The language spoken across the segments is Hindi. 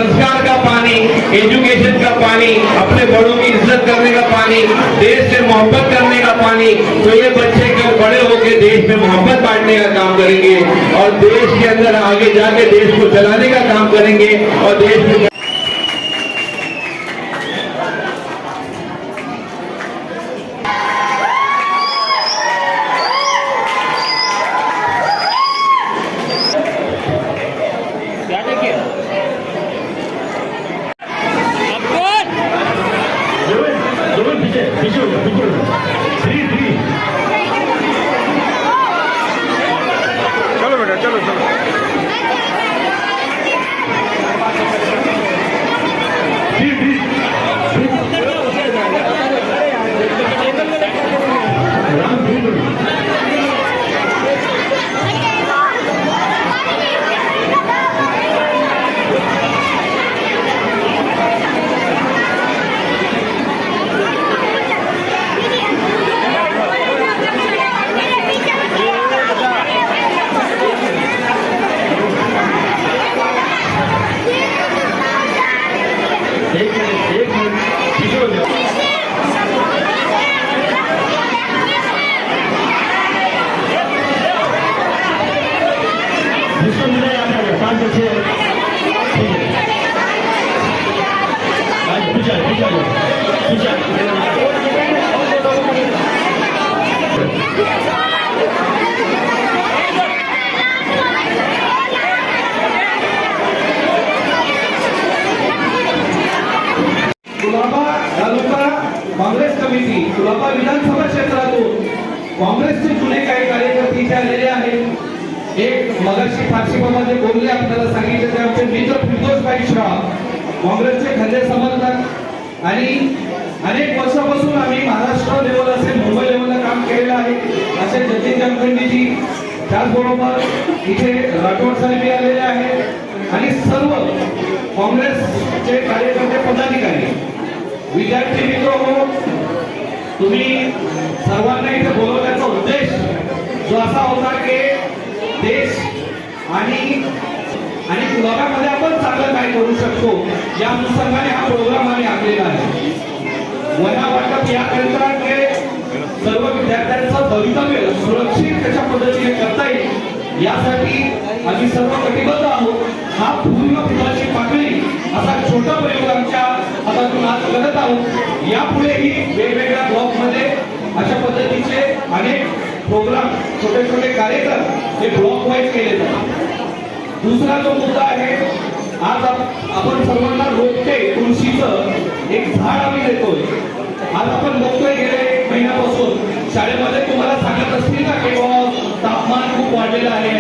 संस्कार का पानी, एजुकेशन का पानी, अपने बड़ों की इज्जत करने का पानी, देश से मोहब्बत करने का पानी, तो ये बच्चे क्यों बड़े होकर देश में मोहब्बत बांटने का काम करेंगे और देश के अंदर आगे जाके देश को चलाने का काम करेंगे और देश में चलो बेटा चलो चलो कुलाबा तालुका काँग्रेस कमिटी कुलाबा विधानसभा क्षेत्रातून काँग्रेसचे जुने काही कार्यकर्ते इथे आलेले आहेत। एक मगाशी फारशीमध्ये बोलले, आपल्याला सांगितले ते आमचे मित्र फिरोजभाई शाह, काँग्रेसचे खंदे समर्थक आणि अनेक वर्षापासून आम्ही महाराष्ट्र लेवल असेल मुंबई लेवलला काम केलेलं आहे। असे जतीन जामखंडीजी, त्याचबरोबर इथे राठोड साहेब आलेले आहेत आणि सर्व काँग्रेसचे कार्यकर्ते पदाधिकारी विद्यार्थी मित्र हो, तुम्ही सर्वांना इथे बोलवण्याचा उद्देश जो असा होता की देश आणि कुलाब्यामध्ये आपण चांगलं काय करू शकतो या अनुषंगाने हा प्रोग्राम आम्ही आखलेला आहे। वना वाटप याकरिता सर्व विद्यार्थ्यांचं भवितव्य सुरक्षित कशा पद्धतीने करता येईल यासाठी आम्ही सर्व कटिबद्ध आहोत। हा पूर्ण फुलाची पाकळी असा छोटा प्रयोग आमच्या हातातून आज करत आहोत। यापुढेही वेगवेगळ्या ब्लॉकमध्ये अशा पद्धतीचे अनेक प्रोग्राम, छोटे छोटे कार्यक्रम हे ब्लॉक वाईज केले जातात। दुसरा जो मुद्दा आहे, आज आपण सर्वांना रोपटे तुळशीचं एक झाड आम्ही देतोय। आज आपण बघतोय गेले 1 महिन्यापासून शाळेमध्ये तुम्हाला सांगत असतील ना की तापमान खूप वाढलेलं आहे,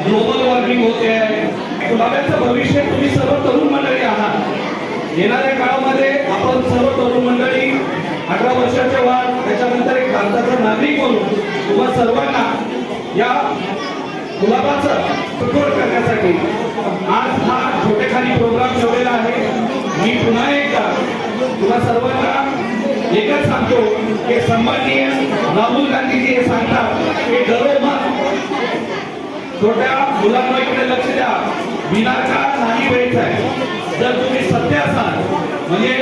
ग्लोबल वॉर्मिंग होते आहे। कुलाब्याचं भविष्य तुम्ही सर्व तरुण मंडळी आहात। येणाऱ्या काळामध्ये आपण सर्व तरुण मंडळी 18 वर्षाचे वाढ, त्याच्यानंतर एक भारताचा नागरिक म्हणून तुम्हा सर्वांना या कुलाबाचं सपोर्ट करण्यासाठी आज हा छोटेखानी प्रोग्राम ठेवलेला आहे। मी पुन्हा एकदा तुम्हा सर्वांना एकच सांगतो की सन्माननीय राहुल गांधीजी हे सांगतात की डरो मत, छोट्या मुलांना इकडे लक्ष द्या, विनाकारण नाही व्हायचं आहे। जर तुम्ही सत्य असाल म्हणजे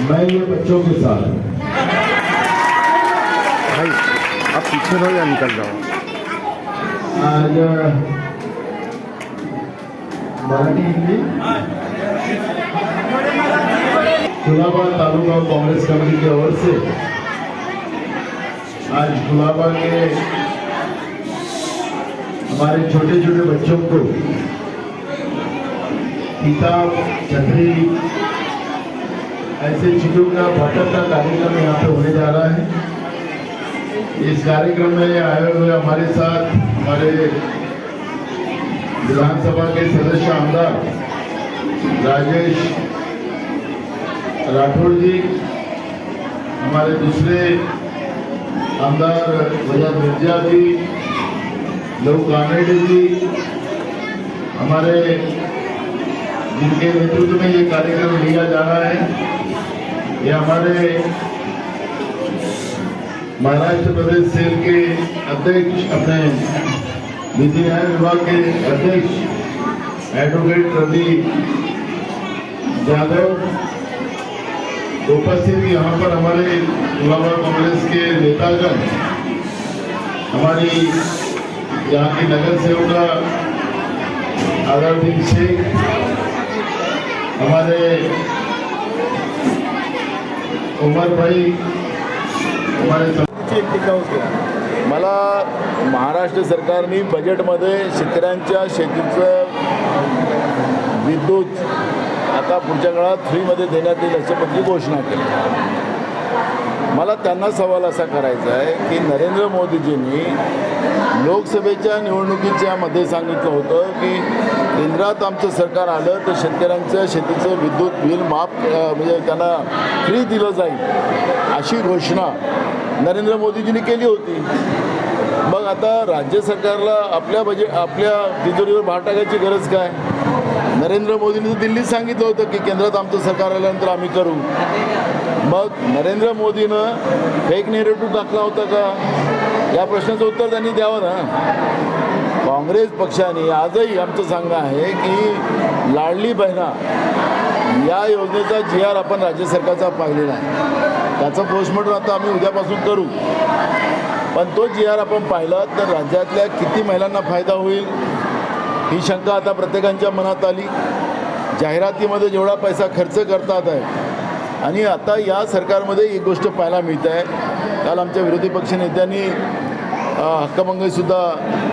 मैं ये बच्चों के साथ भाई आप पीछे रहो या निकल जाओ। आज मराठी हिंदी कुलाबा तालुका कांग्रेस कमेटी की ओर से आज कुलाबा के हमारे छोटे छोटे बच्चों को किताब, छतरी, ऐसे चीजों का बांटने का कार्यक्रम यहाँ पे होने जा रहा है। इस कार्यक्रम में आए हुए हमारे साथ हमारे विधानसभा के सदस्य आमदार राजेश राठौड़ जी, हमारे दूसरे आमदार वजह मिर्जा जी, लव कामेडी जी, हमारे जिनके नेतृत्व में ये कार्यक्रम लिया जा रहा है, ये हमारे महाराष्ट्र प्रदेश सेल के अध्यक्ष, अपने विधि न्याय विभाग के अध्यक्ष एडवोकेट रवि यादव, उपस्थित यहाँ पर हमारे कुलाबा कांग्रेस के नेतागण, हमारी यहाँ की नगर सेविका आजादुद्दीन शेख, हमारे उमर भाई, हमारे मला महाराष्ट्र सरकारने बजेटमध्ये शेतकऱ्यांच्या शेतीचं विद्युत आता पुढच्या काळात फ्रीमध्ये देण्यात येईल अशा पद्धतीची घोषणा केली. मला त्यांना सवाल असा करायचा आहे की नरेंद्र मोदीजींनी लोकसभेच्या निवडणुकीच्या मध्ये सांगितलं होतं की केंद्रात आमचं सरकार आलं तर शेतकऱ्यांचं शेतीचं विद्युत बिल माफ म्हणजे त्यांना फ्री दिलं जाईल अशी घोषणा नरेंद्र मोदीजींनी केली होती. मग आता राज्य सरकारला आपल्या तिजोरीवर भार टाकायची गरज काय? नरेंद्र मोदींनी दिल्लीत सांगितलं होतं की केंद्रात आमचं सरकार आल्यानंतर आम्ही करू. मग नरेंद्र मोदीनं फेक नेरेटिव्ह टाकला होता का? या प्रश्नाचं उत्तर त्यांनी द्यावं ना. काँग्रेस पक्षाने आजही आमचं सांगणं आहे की लाडली बहिणा या योजनेचा GR आपण राज्य सरकारचा पाहिलेला आहे. त्याचं पोस्टमॉर्टम आता आम्ही उद्यापासून करू. पण तो GR आपण पाहिला तर राज्यातल्या किती महिलांना फायदा होईल ही शंका आता प्रत्येकाच्या मनात आली. जाहिरातीमध्ये जेवढा पैसा खर्च करतात आहे आणि आता या सरकारमध्ये एक गोष्ट पाहायला मिळत आहे. काल आमच्या विरोधी पक्षनेत्यांनी हक्कभंगसुद्धा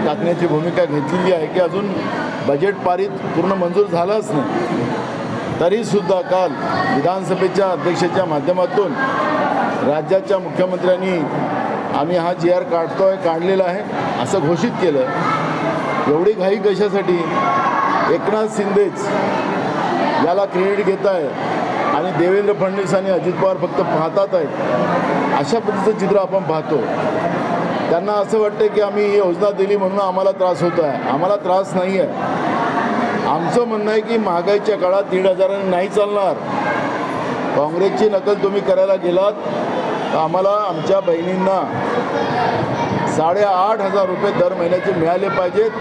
टाकण्याची भूमिका घेतलेली आहे की अजून बजेट पारित पूर्ण मंजूर झालंच नाही. तरीसुद्धा काल विधानसभेच्या अध्यक्षाच्या माध्यमातून राज्याच्या मुख्यमंत्र्यांनी आम्ही हा GR काढलेला आहे असं घोषित केलं. एवढी घाई कशासाठी? एकनाथ शिंदेच याला क्रेडिट घेत आहे आणि देवेंद्र फडणवीस आणि अजित पवार फक्त पाहतात आहेत अशा पद्धतीचं चित्र आपण पाहतो. त्यांना असं वाटतं की आम्ही ही योजना दिली म्हणून आम्हाला त्रास होत आहे. आम्हाला त्रास नाही आहे. आमचं म्हणणं आहे की महागाईच्या काळात 1,500 नाही चालणार. काँग्रेसची नकल तुम्ही करायला गेलात तर आम्हाला आमच्या बहिणींना 8,500 रुपये दर महिन्याचे मिळाले पाहिजेत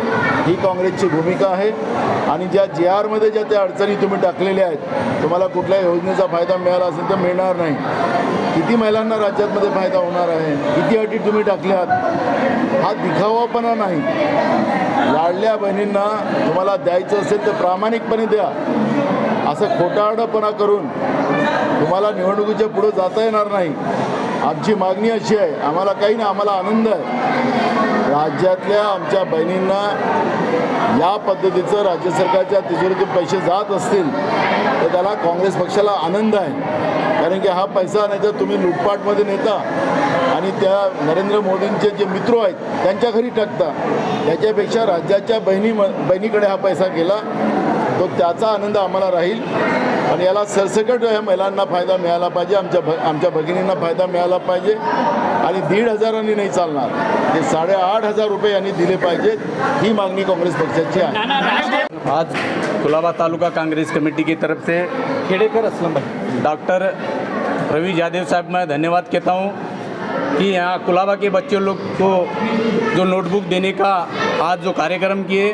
ही काँग्रेसची भूमिका आहे. आणि ज्या GRमध्ये ज्या त्या अडचणी तुम्ही टाकलेल्या आहेत, तुम्हाला कुठल्या योजनेचा फायदा मिळाला असेल तर मिळणार नाही. किती महिलांना राज्यामध्ये फायदा होणार आहे? किती अटी तुम्ही टाकल्यात? हा दिखावापणा नाही. लाडल्या बहिणींना तुम्हाला द्यायचं असेल तर प्रामाणिकपणे द्या. असं खोटारडेपणा करून तुम्हाला निवडणुकीच्या पुढे जाता येणार नाही. आमची मागणी अशी आहे, आम्हाला काही नाही, आम्हाला आनंद आहे राज्यातल्या आमच्या बहिणींना या पद्धतीचं राज्य सरकारच्या तिजोरीतून पैसे जात असतील तर त्याला काँग्रेस पक्षाला आनंद आहे. कारण की हा पैसा नाही तर तुम्ही लुटपाटमध्ये नेता आणि त्या नरेंद्र मोदींचे जे मित्र आहेत त्यांच्या घरी टाकता. त्याच्यापेक्षा राज्याच्या बहिणीकडे हा पैसा गेला तो त्याचा आनंद आम्हाला राहील. आणि याला सरसकट या महिलांना फायदा मिळाला पाहिजे, आमच्या भगिनींना फायदा मिळाला पाहिजे. आणि 1,500 नाही चालणार, ते 8,500 रुपये यांनी दिले पाहिजेत ही मागणी काँग्रेस पक्षाची आहे. आज कुलाबा तालुका कांग्रेस कमेटी की तरफ से खेड़ेकर असलम भाई डॉक्टर रवि यादव साहब मैं धन्यवाद कहता हूँ कि यहाँ कुलाबा के बच्चे लोग को जो नोटबुक देने का आज जो कार्यक्रम किए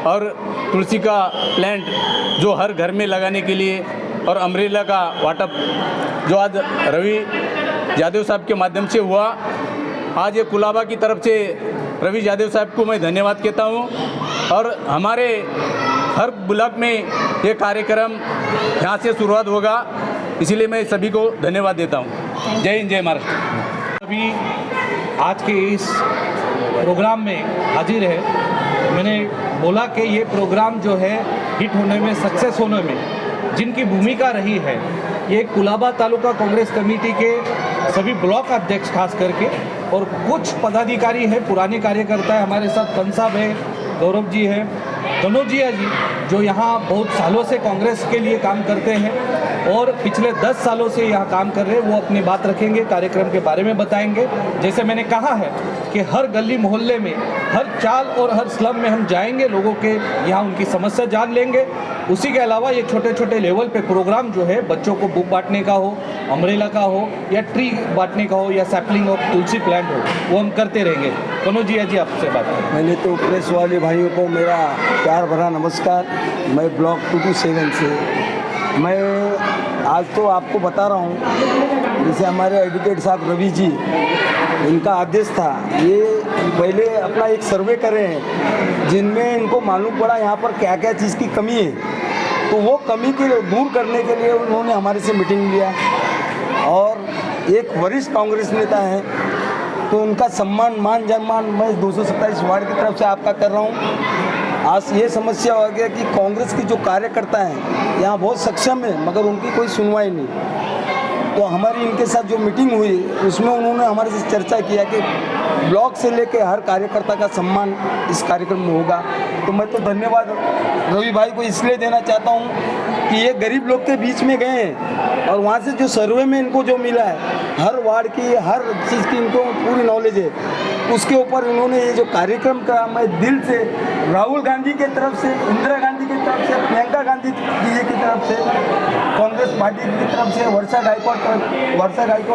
और तुलसी का प्लांट जो हर घर में लगाने के लिए और अम्ब्रेला का वाटअप जो आज रवि यादव साहब के माध्यम से हुआ, आज ये कुलाबा की तरफ से रवि यादव साहब को मैं धन्यवाद कहता हूँ. और हमारे हर ब्लॉक में ये कार्यक्रम यहाँ से शुरुआत होगा, इसीलिए मैं सभी को धन्यवाद देता हूँ. जय हिंद, जय महाराष्ट्र. अभी आज के इस प्रोग्राम में हाजिर है. मैंने बोला कि ये प्रोग्राम जो है हिट होने में, सक्सेस होने में जिनकी भूमिका रही है, ये कुलाबा तालुका कांग्रेस कमेटी के सभी ब्लॉक अध्यक्ष खास करके और कुछ पदाधिकारी हैं, पुराने कार्यकर्ता है हमारे साथ. पन साहब है, गौरव जी है, कनौजिया जी जो यहाँ बहुत सालों से कांग्रेस के लिए काम करते हैं और पिछले 10 सालों से यहाँ काम कर रहे हैं. वो अपनी बात रखेंगे, कार्यक्रम के बारे में बताएंगे. जैसे मैंने कहा है कि हर गली मोहल्ले में, हर चाल और हर स्लम में हम जाएंगे, लोगों के यहाँ उनकी समस्या जान लेंगे। उसी के अलावा ये छोटे छोटे लेवल पे प्रोग्राम जो है, बच्चों को बुक बांटने का हो, अम्ब्रेला का हो, या ट्री बांटने का हो, या सैपलिंग ऑफ तुलसी प्लांट हो, वो हम करते रहेंगे। कनौज जी आपसे बात करें। पहले तो प्रेस वाले भाइयों को मेरा प्यार भरा नमस्कार। मैं ब्लॉक 227 से मैं आज तो आपको बता रहा हूँ, जैसे हमारे एडवोकेट साहब रवि जी, इनका आदेश था, ये पहले अपना एक सर्वे करे हैं जिनमें इनको मालूम पड़ा यहाँ पर क्या क्या चीज़ की कमी है, तो वो कमी के दूर करने के लिए उन्होंने हमारे से मीटिंग लिया। और एक वरिष्ठ कांग्रेस नेता हैं, तो उनका सम्मान मान सम्मान मैं 227 वार्ड की तरफ से आपका कर रहा हूँ। आज ये समस्या हो गया कि कांग्रेस के जो कार्यकर्ता हैं यहाँ बहुत सक्षम है, मगर उनकी कोई सुनवाई नहीं। तो हमारी इनके साथ जो मीटिंग हुई उसमें उन्होंने हमारे से चर्चा किया कि ब्लॉक से लेके हर कार्यकर्ता का सम्मान इस कार्यक्रम में होगा। तो मैं तो धन्यवाद रवि भाई को इसलिए देना चाहता हूँ कि ये गरीब लोग के बीच में गए हैं और वहाँ से जो सर्वे में इनको जो मिला है, हर वार्ड की हर चीज़ की इनको पूरी नॉलेज है, उसके ऊपर इन्होंने ये जो कार्यक्रम का, मैं दिल से राहुल गांधी के तरफ से, इंदिरा गांधी की तरफ से, प्रियंका गांधी जी की तरफ से, कांग्रेस पार्टी की तरफ से, वर्षा गायकवाड़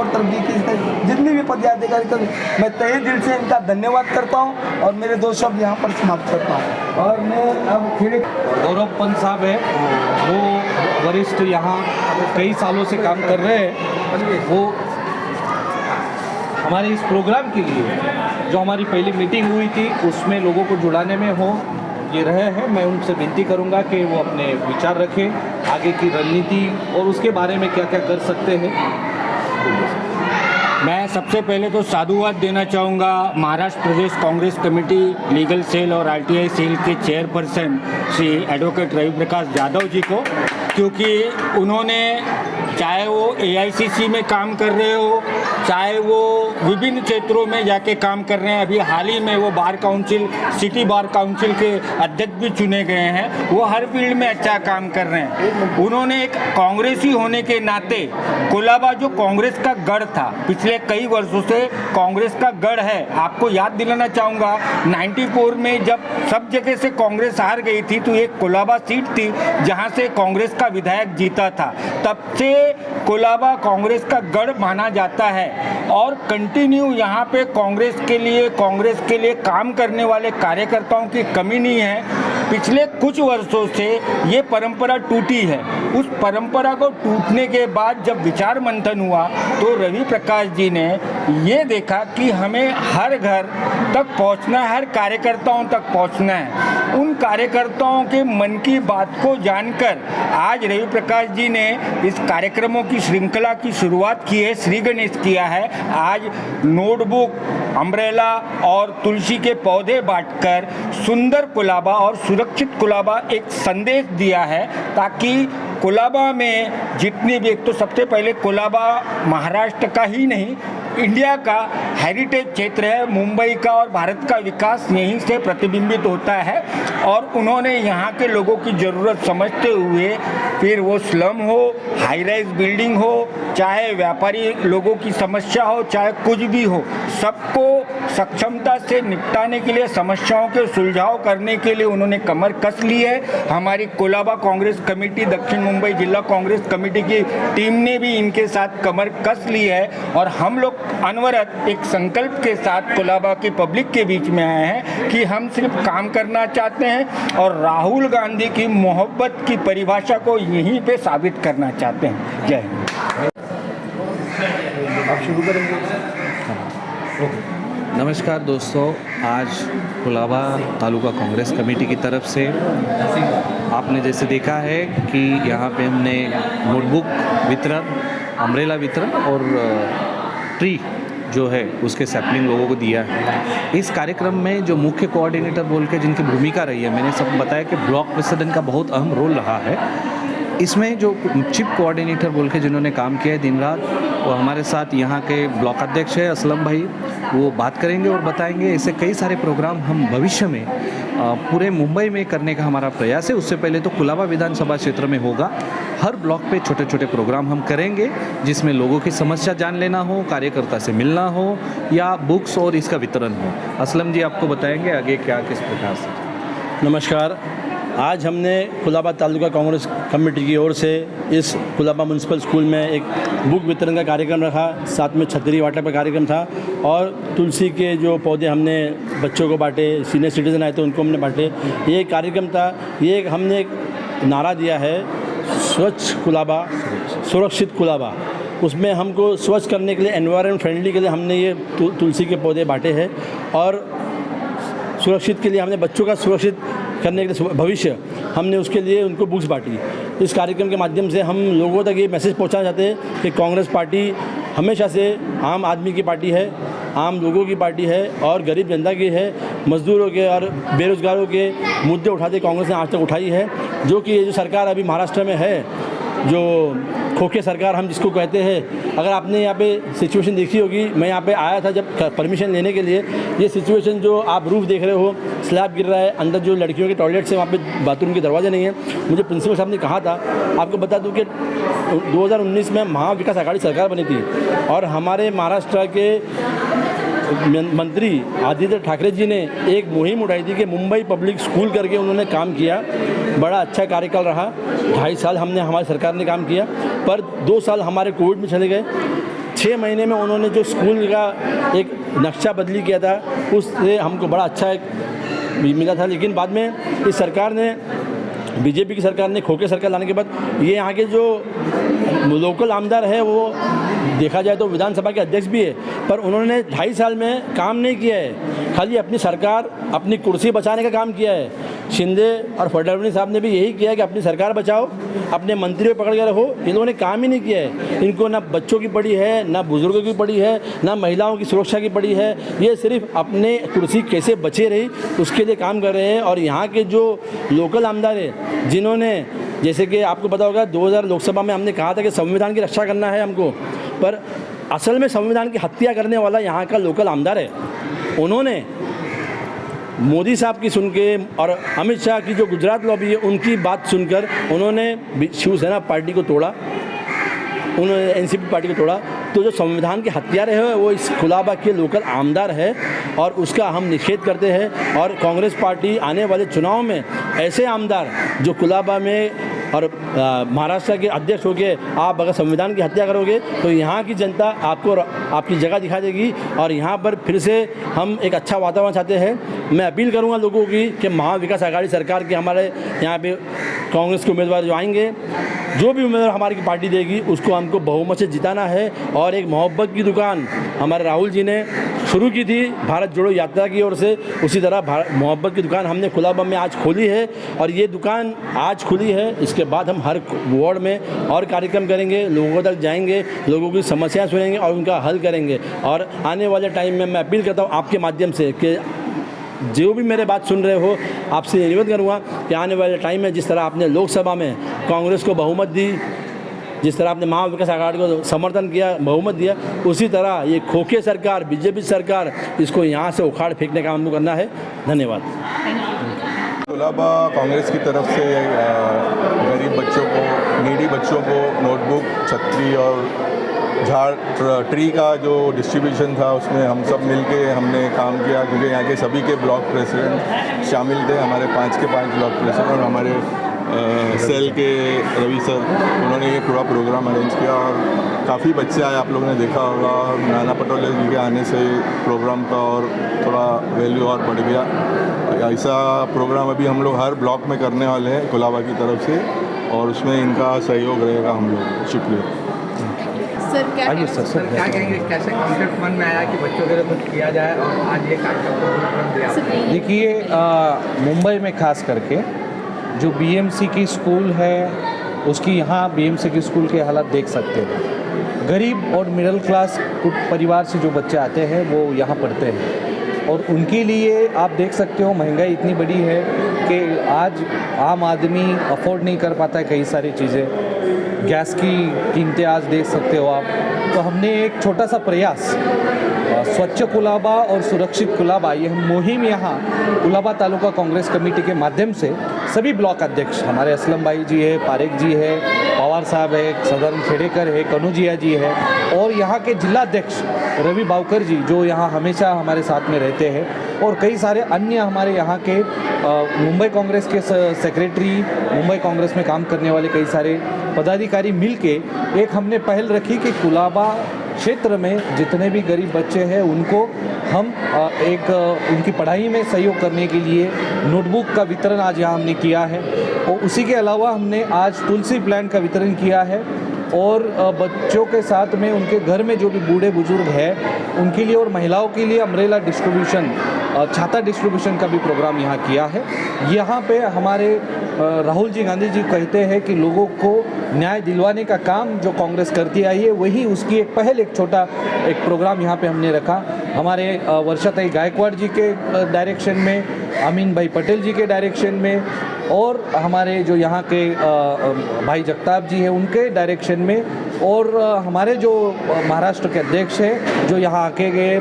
तरफ की जितनी भी पदाधिकारी, मैं तहे दिल से इनका धन्यवाद करता हूँ और मेरे दो शब्द यहाँ पर समाप्त करता हूँ। और मैं अब खेड़े गौरव पंत साहब है, वो वरिष्ठ यहाँ कई सालों से काम कर रहे हैं। वो हमारे इस प्रोग्राम के लिए जो हमारी पहली मीटिंग हुई थी उसमें लोगों को जुड़ाने में हो ये रहे हैं। मैं उनसे विनती करूंगा कि वो अपने विचार रखें, आगे की रणनीति और उसके बारे में क्या क्या कर सकते हैं। मैं सबसे पहले तो साधुवाद देना चाहूँगा महाराष्ट्र प्रदेश कांग्रेस कमेटी लीगल सेल और आरटीआई सेल के चेयरपर्सन श्री एडवोकेट रवि प्रकाश यादव जी को, क्योंकि उन्होंने चाहे वो एआईसीसी में काम कर रहे हो, चाहे वो विभिन्न क्षेत्रों में जाके काम कर रहे हैं, अभी हाल ही में वो bar council, city bar council के अध्यक्ष भी चुने गए हैं, वो हर फील्ड में अच्छा काम कर रहे हैं। उन्होंने एक कांग्रेसी होने के नाते कोलाबा जो कांग्रेस का गढ़ था, पिछले कई वर्षों से कांग्रेस का गढ़ है। आपको याद दिलाना चाहूँगा 94 में जब सब जगह से कांग्रेस हार गई थी तो एक कोलाबा सीट थी जहाँ से कांग्रेस का विधायक जीता था। तब से कोलाबा कांग्रेस का गढ़ माना जाता है और कंटिन्यू यहाँ पे कांग्रेस के लिए काम करने वाले कार्यकर्ताओं की कमी नहीं है। पिछले कुछ वर्षों से ये परंपरा टूटी है। उस परंपरा को टूटने के बाद जब विचार मंथन हुआ तो रवि प्रकाश जी ने ये देखा कि हमें हर घर तक पहुंचना है, हर कार्यकर्ताओं तक पहुंचना है। उन कार्यकर्ताओं के मन की बात को जानकर आज रवि प्रकाश जी ने इस कार्यक्रमों की श्रृंखला की शुरुआत की है, श्री गणेश किया है। आज नोटबुक, अम्ब्रेला और तुलसी के पौधे बांटकर सुंदर कोलाबा और सुरक्षित कोलाबा एक संदेश दिया है, ताकि कोलाबा में जितनी भी, एक तो सबसे पहले कोलाबा महाराष्ट्र का ही नहीं इंडिया का हेरिटेज क्षेत्र है। मुंबई का और भारत का विकास यहीं से प्रतिबिंबित होता है और उन्होंने यहाँ के लोगों की ज़रूरत समझते हुए, फिर वो स्लम हो, हाई राइज बिल्डिंग हो, चाहे व्यापारी लोगों की समस्या हो, चाहे कुछ भी हो, सबको सक्षमता से निपटाने के लिए, समस्याओं के सुलझाव करने के लिए उन्होंने कमर कस ली है। हमारी कोलाबा कांग्रेस कमेटी, दक्षिण मुंबई जिला कांग्रेस कमेटी की टीम ने भी इनके साथ कमर कस ली है और हम लोग अनवरत एक संकल्प के साथ कोलाबा की पब्लिक के बीच में आए हैं कि हम सिर्फ काम करना चाहते हैं और राहुल गांधी की मोहब्बत की परिभाषा को यहीं पे साबित करना चाहते हैं। जय हिंद। आप शुरू करेंगे। नमस्कार दोस्तों, आज कोलाबा तालुका कांग्रेस कमेटी की तरफ से आपने जैसे देखा है कि यहाँ पे हमने नोटबुक वितरण, अम्ब्रेला वितरण और ट्री जो है उसके सैपलिंग लोगों को दिया है। इस कार्यक्रम में जो मुख्य कोऑर्डिनेटर बोल के जिनकी भूमिका रही है, मैंने सब बताया कि ब्लॉक प्रेसिडेंट का बहुत अहम रोल रहा है इसमें। जो चीफ कोऑर्डिनेटर बोल के जिन्होंने काम किया है दिन रात, तो हमारे साथ यहाँ के ब्लॉक अध्यक्ष है असलम भाई, वो बात करेंगे और बताएंगे ऐसे कई सारे प्रोग्राम हम भविष्य में पूरे मुंबई में करने का हमारा प्रयास है। उससे पहले तो कुलाबा विधानसभा क्षेत्र में होगा, हर ब्लॉक पे छोटे छोटे प्रोग्राम हम करेंगे जिसमें लोगों की समस्या जान लेना हो, कार्यकर्ता से मिलना हो या बुक्स और इसका वितरण हो। असलम जी आपको बताएंगे आगे क्या किस प्रकार से। नमस्कार, आज हमने कुलाबा तालुका कांग्रेस कमेटी की ओर से इस कुलाबा म्यूनसिपल स्कूल में एक बुक वितरण का कार्यक्रम रखा, साथ में छतरी वाटप का कार्यक्रम था और तुलसी के जो पौधे हमने बच्चों को बांटे, सीनियर सिटीजन आए तो उनको हमने बांटे। ये एक कार्यक्रम था। ये हमने एक नारा दिया है, स्वच्छ कुलाबा सुरक्षित कुलाबा। उसमें हमको स्वच्छ करने के लिए, एनवायरनमेंट फ्रेंडली के लिए हमने ये तुलसी के पौधे बांटे हैं और सुरक्षित के लिए हमने बच्चों का सुरक्षित करने के लिए भविष्य हमने उसके लिए उनको बुक्स बांटी। इस कार्यक्रम के माध्यम से हम लोगों तक ये मैसेज पहुंचाना चाहते हैं कि कांग्रेस पार्टी हमेशा से आम आदमी की पार्टी है, आम लोगों की पार्टी है और गरीब जनता की है। मजदूरों के और बेरोजगारों के मुद्दे उठाते कांग्रेस ने आज तक उठाई है। जो कि ये जो सरकार अभी महाराष्ट्र में है, जो खोखे सरकार हम जिसको कहते हैं, अगर आपने यहाँ पे सिचुएशन देखी होगी, मैं यहाँ पे आया था जब परमिशन लेने के लिए, ये सिचुएशन जो आप रूफ देख रहे हो, स्लैब गिर रहा है, अंदर जो लड़कियों के टॉयलेट्स हैं वहाँ पे बाथरूम के दरवाजे नहीं है। मुझे प्रिंसिपल साहब ने कहा था, आपको बता दूँ कि 2019 में महाविकास आघाड़ी सरकार बनी थी और हमारे महाराष्ट्र के मंत्री आदित्य ठाकरे जी ने एक मुहिम उठाई थी कि मुंबई पब्लिक स्कूल करके उन्होंने काम किया। बड़ा अच्छा कार्यकाल रहा, 2.5 साल हमने हमारी सरकार ने काम किया, पर 2 साल हमारे कोविड में चले गए। 6 महीने में उन्होंने जो स्कूल का एक नक्शा बदली किया था, उससे हमको बड़ा अच्छा एक मिला था। लेकिन बाद में इस सरकार ने, बीजेपी की सरकार ने खोखे सरकार लाने के बाद ये यहाँ के जो लोकल आमदार है वो देखा जाए तो विधानसभा के अध्यक्ष भी है, पर उन्होंने 2.5 साल में काम नहीं किया है, खाली अपनी सरकार, अपनी कुर्सी बचाने का काम किया है। शिंदे और फडणवीस साहब ने भी यही किया है कि अपनी सरकार बचाओ, अपने मंत्रियों पकड़ के रखो। इन लोगों ने काम ही नहीं किया है। इनको ना बच्चों की पड़ी है, ना बुजुर्गों की पड़ी है, ना महिलाओं की सुरक्षा की पड़ी है। ये सिर्फ अपने कुर्सी कैसे बचे रही उसके लिए काम कर रहे हैं। और यहाँ के जो लोकल आमदार हैं, जिन्होंने, जैसे कि आपको पता होगा 2000 लोकसभा में हमने कहा था कि संविधान की रक्षा करना है हमको, पर असल में संविधान की हत्या करने वाला यहाँ का लोकल आमदार है। उन्होंने मोदी साहब की सुन के और अमित शाह की जो गुजरात लॉबी है उनकी बात सुनकर उन्होंने शिवसेना पार्टी को तोड़ा, उन्होंने एनसीपी पार्टी को तोड़ा। तो जो संविधान के हत्यारे हैं वो इस कुलाबा के लोकल आमदार है और उसका हम निषेध करते हैं। और कांग्रेस पार्टी आने वाले चुनाव में ऐसे आमदार जो कुलाबा में और महाराष्ट्र के अध्यक्ष होके आप अगर संविधान की हत्या करोगे तो यहाँ की जनता आपको आपकी जगह दिखा देगी और यहाँ पर फिर से हम एक अच्छा वातावरण चाहते हैं। मैं अपील करूँगा लोगों की कि महाविकास आघाड़ी सरकार के हमारे यहाँ पे कांग्रेस के उम्मीदवार जो आएंगे, जो भी उम्मीदवार हमारी पार्टी देगी उसको हमको बहुमत से जिताना है। और एक मोहब्बत की दुकान हमारे राहुल जी ने शुरू की थी भारत जोड़ो यात्रा की ओर से, उसी तरह मोहब्बत की दुकान हमने कुलाबा में आज खोली है। और ये दुकान आज खुली है, इसके बाद हम हर वार्ड में और कार्यक्रम करेंगे, लोगों तक जाएंगे, लोगों की समस्याएं सुनेंगे और उनका हल करेंगे। और आने वाले टाइम में मैं अपील करता हूँ आपके माध्यम से कि जो भी मेरे बात सुन रहे हो, आपसे निवेदन करूँगा कि आने वाले टाइम में जिस तरह आपने लोकसभा में कांग्रेस को बहुमत दी, जिस तरह आपने महाविकास आघाड़ी को समर्थन किया, बहुमत दिया, उसी तरह ये खोखे सरकार, बीजेपी सरकार, इसको यहाँ से उखाड़ फेंकने का हमको करना है। धन्यवाद। कुलाबा कांग्रेस की तरफ से गरीब बच्चों को, नीडी बच्चों को नोटबुक, छतरी और झाड़ ट्री का जो डिस्ट्रीब्यूशन था उसमें हम सब मिलके हमने काम किया, क्योंकि यहाँ के सभी के ब्लॉक प्रेसिडेंट शामिल थे, हमारे 5 के 5 ब्लॉक प्रेसिडेंट और हमारे सेल के रवि सर, उन्होंने ये पूरा प्रोग्राम अरेंज किया और काफ़ी बच्चे आए, आप लोगों ने देखा होगा। और नाना पटोले जी के आने से प्रोग्राम का और थोड़ा वैल्यू और बढ़ गया। ऐसा प्रोग्राम अभी हम लोग हर ब्लॉक में करने वाले हैं कुलाबा की तरफ से और उसमें इनका सहयोग रहेगा हम लोग। शुक्रिया सर। क्या कहेंगे, कैसे कॉन्सेप्ट मन में आया कि बच्चों के लिए कुछ किया जाए और आज ये कार्यक्रम? देखिए, मुंबई में खास करके जो बीएमसी की स्कूल है उसकी, यहाँ बीएमसी की स्कूल के हालात देख सकते हैं। गरीब और मिडिल क्लास परिवार से जो बच्चे आते हैं वो यहाँ पढ़ते हैं और उनके लिए आप देख सकते हो महंगाई इतनी बड़ी है कि आज आम आदमी अफोर्ड नहीं कर पाता है कई सारी चीज़ें। गैस की कीमतें आज देख सकते हो आप, तो हमने एक छोटा सा प्रयास स्वच्छ कुलाबा और सुरक्षित कुलाबा ये मुहिम यहाँ कुलाबा तालुका कांग्रेस कमेटी के माध्यम से सभी ब्लॉक अध्यक्ष हमारे असलम भाई जी है, पारेख जी है, पवार साहब है, सदन खेड़ेकर है, कनुजिया जी है और यहाँ के जिला अध्यक्ष रवि बावकर जी जो यहाँ हमेशा हमारे साथ में रहते हैं और कई सारे अन्य हमारे यहाँ के मुंबई कांग्रेस के सेक्रेटरी, मुंबई कांग्रेस में काम करने वाले कई सारे पदाधिकारी मिलके एक हमने पहल रखी कि कुलाबा क्षेत्र में जितने भी गरीब बच्चे हैं उनको हम उनकी पढ़ाई में सहयोग करने के लिए नोटबुक का वितरण आज यहाँ हमने किया है और उसी के अलावा हमने आज तुलसी प्लांट का वितरण किया है और बच्चों के साथ में उनके घर में जो भी बूढ़े बुजुर्ग हैं उनके लिए और महिलाओं के लिए अम्ब्रेला डिस्ट्रीब्यूशन, छाता डिस्ट्रीब्यूशन का भी प्रोग्राम यहाँ किया है। यहाँ पे हमारे राहुल जी गांधी जी कहते हैं कि लोगों को न्याय दिलवाने का काम जो कांग्रेस करती आई है वही उसकी एक पहल, एक छोटा एक प्रोग्राम यहाँ पे हमने रखा। हमारे वर्षाताई गायकवाड़ जी के डायरेक्शन में, अमीन भाई पटेल जी के डायरेक्शन में और हमारे जो यहाँ के भाई जगताप जी हैं उनके डायरेक्शन में और हमारे जो महाराष्ट्र के अध्यक्ष हैं जो यहाँ आके गए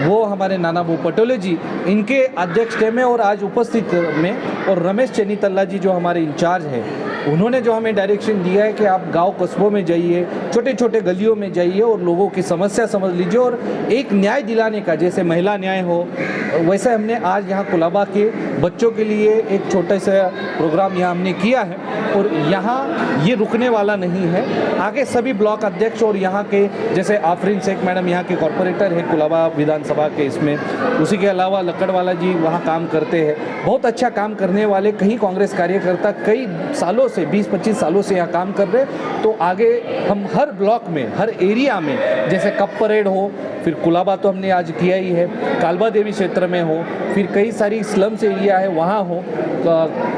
वो हमारे नानाबू पटोले जी, इनके अध्यक्षता में और आज उपस्थित में और रमेश चेनीतल्ला जी जो हमारे इंचार्ज हैं उन्होंने जो हमें डायरेक्शन दिया है कि आप गांव कस्बों में जाइए, छोटे छोटे गलियों में जाइए और लोगों की समस्या समझ लीजिए और एक न्याय दिलाने का, जैसे महिला न्याय हो वैसे हमने आज यहाँ कुलाबा के बच्चों के लिए एक छोटा सा प्रोग्राम यहाँ हमने किया है और यहाँ ये रुकने वाला नहीं है। आगे सभी ब्लॉक अध्यक्ष और यहाँ के जैसे आफरीन शेख मैडम यहाँ के कॉरपोरेटर है कुलाबा विधानसभा के इसमें, उसी के अलावा लक्कड़वाला जी वहाँ काम करते हैं, बहुत अच्छा काम करने वाले कई कांग्रेस कार्यकर्ता कई सालों से 20-25 सालों से यहाँ काम कर रहे। तो आगे हम हर ब्लॉक में, हर एरिया में, जैसे कप परेड हो, फिर कुलाबा तो हमने आज किया ही है, कालबा देवी क्षेत्र में हो, फिर कई सारी स्लम्स एरिया है वहाँ हो,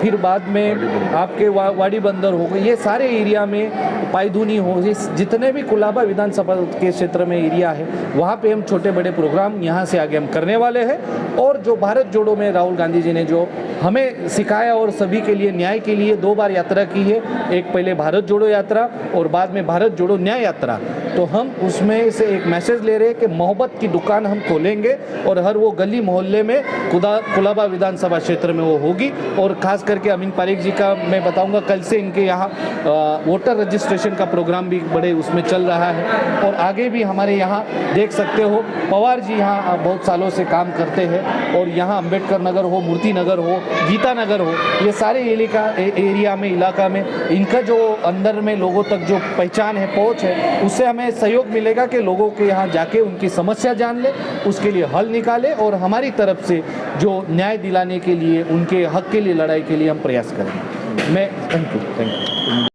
फिर बाद में आपके वाड़ी बंदर हो, ये सारे एरिया में पायधुनी हो, जितने भी कुलाबा विधानसभा के क्षेत्र में एरिया है वहाँ पे हम छोटे बड़े प्रोग्राम यहाँ से आगे हम करने वाले हैं। और जो भारत जोड़ो में राहुल गांधी जी ने जो हमें सिखाया और सभी के लिए न्याय के लिए 2 बार यात्रा की है, एक पहले भारत जोड़ो यात्रा और बाद में भारत जोड़ो न्याय यात्रा, तो हम उसमें से एक मैसेज ले रहे हैं कि मोहब्बत की दुकान हम खोलेंगे और हर वो गली मोहल्ले में कुलाबा विधानसभा क्षेत्र में वो होगी। और ख़ास करके अमीन पारेख जी का मैं बताऊंगा, कल से इनके यहाँ वोटर रजिस्ट्रेशन का प्रोग्राम भी बड़े उसमें चल रहा है और आगे भी हमारे यहाँ देख सकते हो पवार जी यहाँ बहुत सालों से काम करते हैं और यहाँ अम्बेडकर नगर हो, मूर्ति नगर हो, गीता नगर हो, ये सारे एरिया में, इलाका में इनका जो अंदर में लोगों तक जो पहचान है, पहुँच है, उससे हमें सहयोग मिलेगा कि लोगों के यहाँ जाके उनकी समस्या जान ले, उसके लिए हल निकाले और हमारी तरफ से जो न्याय दिलाने के लिए, उनके हक के लिए लड़ाई के लिए हम प्रयास करेंगे। मैं थैंक यू।